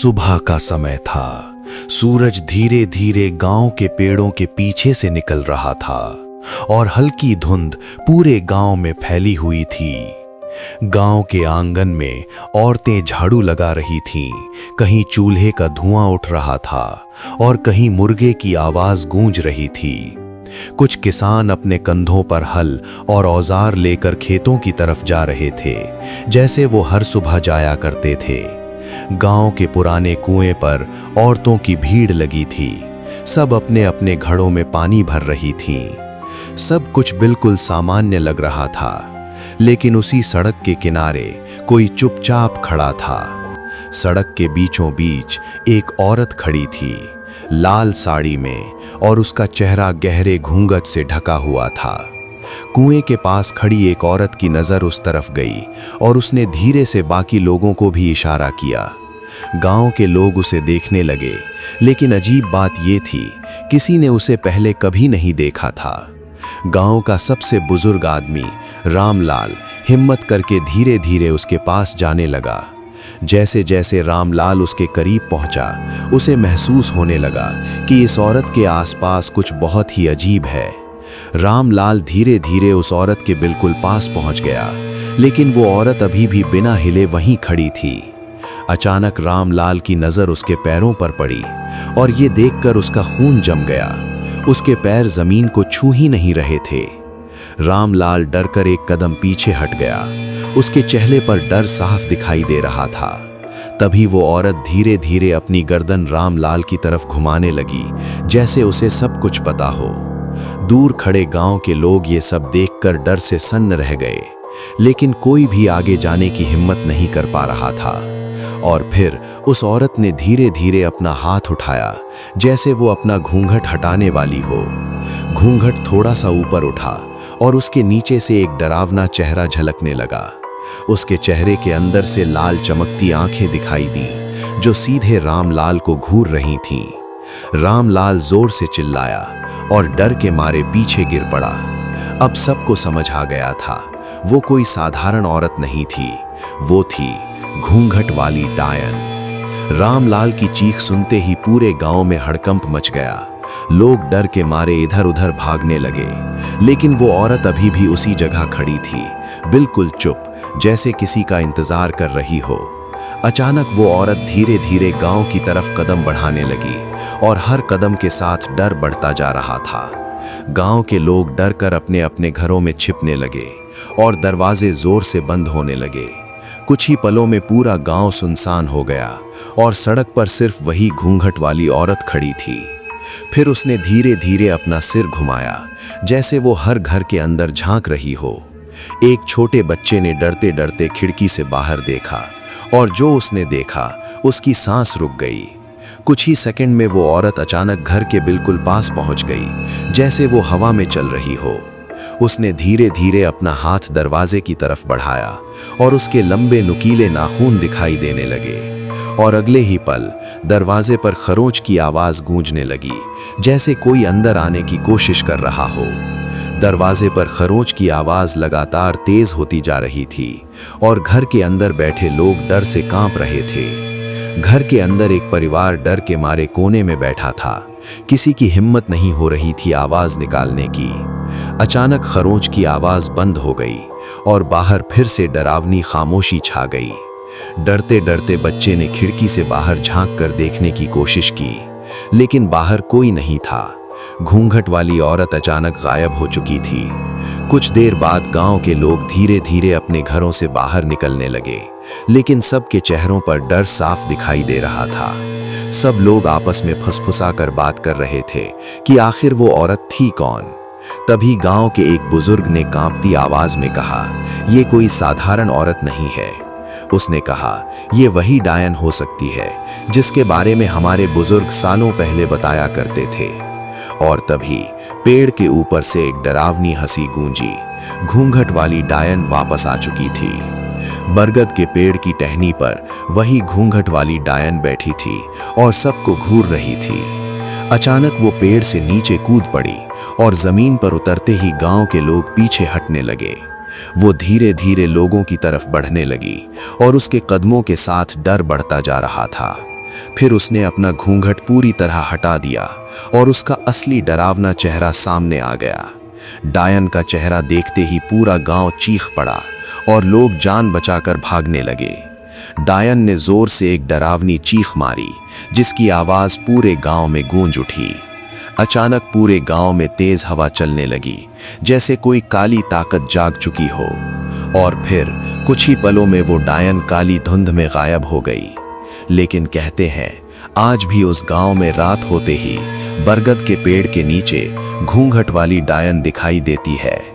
सुबह का समय था। सूरज धीरे धीरे गांव के पेड़ों के पीछे से निकल रहा था और हल्की धुंध पूरे गांव में फैली हुई थी। गांव के आंगन में औरतें झाड़ू लगा रही थीं, कहीं चूल्हे का धुआं उठ रहा था और कहीं मुर्गे की आवाज गूंज रही थी। कुछ किसान अपने कंधों पर हल और औजार लेकर खेतों की तरफ जा रहे थे, जैसे वो हर सुबह जाया करते थे। गांव के पुराने कुएं पर औरतों की भीड़ लगी थी। सब अपने अपने घड़ों में पानी भर रही थीं। सब कुछ बिल्कुल सामान्य लग रहा था, लेकिन उसी सड़क के किनारे कोई चुपचाप खड़ा था। सड़क के बीचों बीच एक औरत खड़ी थी, लाल साड़ी में, और उसका चेहरा गहरे घूंघट से ढका हुआ था। कुएं के पास खड़ी एक औरत की नजर उस तरफ गई और उसने धीरे से बाकी लोगों को भी इशारा किया। गांव के लोग उसे देखने लगे, लेकिन अजीब बात ये थी, किसी ने उसे पहले कभी नहीं देखा था। गांव का सबसे बुजुर्ग आदमी रामलाल हिम्मत करके धीरे धीरे उसके पास जाने लगा। जैसे जैसे रामलाल उसके करीब पहुंचा, उसे महसूस होने लगा कि इस औरत के आसपास कुछ बहुत ही अजीब है। रामलाल धीरे धीरे उस औरत के बिल्कुल पास पहुंच गया, लेकिन वो औरत अभी भी बिना हिले वहीं खड़ी थी। अचानक रामलाल की नजर उसके पैरों पर पड़ी और ये देखकर उसका खून जम गया। उसके पैर जमीन को छू ही नहीं रहे थे। रामलाल डरकर एक कदम पीछे हट गया। उसके चेहरे पर डर साफ दिखाई दे रहा था। तभी वो औरत धीरे धीरे अपनी गर्दन रामलाल की तरफ घुमाने लगी, जैसे उसे सब कुछ पता हो। दूर खड़े गांव के लोग ये सब देखकर डर से सन्न रह गए, लेकिन कोई भी आगे जाने की हिम्मत नहीं कर पा रहा था। और फिर उस औरत ने धीरे धीरे अपना हाथ उठाया, जैसे वो अपना घूंघट हटाने वाली हो। घूंघट थोड़ा सा ऊपर उठा और उसके नीचे से एक डरावना चेहरा झलकने लगा। उसके चेहरे के अंदर से लाल चमकती आंखें दिखाई दी, जो सीधे रामलाल को घूर रही थीं। रामलाल जोर से चिल्लाया और डर के मारे पीछे गिर पड़ा। अब सबको समझ आ गया था, वो कोई साधारण औरत नहीं थी, वो थी घूंघट वाली डायन। रामलाल की चीख सुनते ही पूरे गांव में हड़कंप मच गया। लोग डर के मारे इधर उधर भागने लगे, लेकिन वो औरत अभी भी उसी जगह खड़ी थी, बिल्कुल चुप, जैसे किसी का इंतजार कर रही हो। अचानक वो औरत धीरे धीरे गांव की तरफ कदम बढ़ाने लगी और हर कदम के साथ डर बढ़ता जा रहा था। गांव के लोग डर कर अपने अपने घरों में छिपने लगे और दरवाजे जोर से बंद होने लगे। कुछ ही पलों में पूरा गांव सुनसान हो गया और सड़क पर सिर्फ वही घूंघट वाली औरत खड़ी थी। फिर उसने धीरे धीरे अपना सिर घुमाया, जैसे वो हर घर के अंदर झांक रही हो। एक छोटे बच्चे ने डरते डरते खिड़की से बाहर देखा और जो उसने देखा, उसकी सांस रुक गई। कुछ ही सेकंड में वो औरत अचानक घर के बिल्कुल पास पहुंच गई, जैसे वो हवा में चल रही हो। उसने धीरे धीरे अपना हाथ दरवाजे की तरफ बढ़ाया और उसके लंबे नुकीले नाखून दिखाई देने लगे। और अगले ही पल दरवाजे पर खरोंच की आवाज गूंजने लगी, जैसे कोई अंदर आने की कोशिश कर रहा हो। दरवाजे पर खरोंच की आवाज लगातार तेज होती जा रही थी और घर के अंदर बैठे लोग डर से कांप रहे थे। घर के अंदर एक परिवार डर के मारे कोने में बैठा था। किसी की हिम्मत नहीं हो रही थी आवाज निकालने की। अचानक खरोंच की आवाज बंद हो गई और बाहर फिर से डरावनी खामोशी छा गई। डरते डरते बच्चे ने खिड़की से बाहर झांक कर देखने की कोशिश की, लेकिन बाहर कोई नहीं था। घूंघट वाली औरत अचानक गायब हो चुकी थी। कुछ देर बाद गांव के लोग धीरे धीरे अपने घरों से बाहर निकलने लगे, लेकिन सबके चेहरों पर डर साफ दिखाई दे रहा था। सब लोग आपस में फुसफुसाकर बात कर रहे थे कि आखिर वो औरत थी कौन। तभी गांव के एक बुजुर्ग ने कांपती आवाज में कहा, "ये कोई साधारण औरत नहीं है।" उसने कहा, "ये वही डायन हो सकती है जिसके बारे में हमारे बुजुर्ग सालों पहले बताया करते थे।" और तभी पेड़ के ऊपर से एक डरावनी हंसी गूंजी। घूंघट वाली डायन वापस आ चुकी थी। बरगद के पेड़ की टहनी पर वही घूंघट वाली डायन बैठी थी और सबको घूर रही थी। अचानक वो पेड़ से नीचे कूद पड़ी और जमीन पर उतरते ही गांव के लोग पीछे हटने लगे। वो धीरे धीरे लोगों की तरफ बढ़ने लगी और उसके कदमों के साथ डर बढ़ता जा रहा था। फिर उसने अपना घूंघट पूरी तरह हटा दिया और उसका असली डरावना चेहरा सामने आ गया। डायन का चेहरा देखते ही पूरा गांव चीख पड़ा और लोग जान बचाकर भागने लगे। डायन ने जोर से एक डरावनी चीख मारी, जिसकी आवाज पूरे गांव में गूंज उठी। अचानक पूरे गांव में तेज हवा चलने लगी, जैसे कोई काली ताकत जाग चुकी हो। और फिर कुछ ही पलों में वो डायन काली धुंध में गायब हो गई। लेकिन कहते हैं, आज भी उस गांव में रात होते ही बरगद के पेड़ के नीचे घूंघट वाली डायन दिखाई देती है।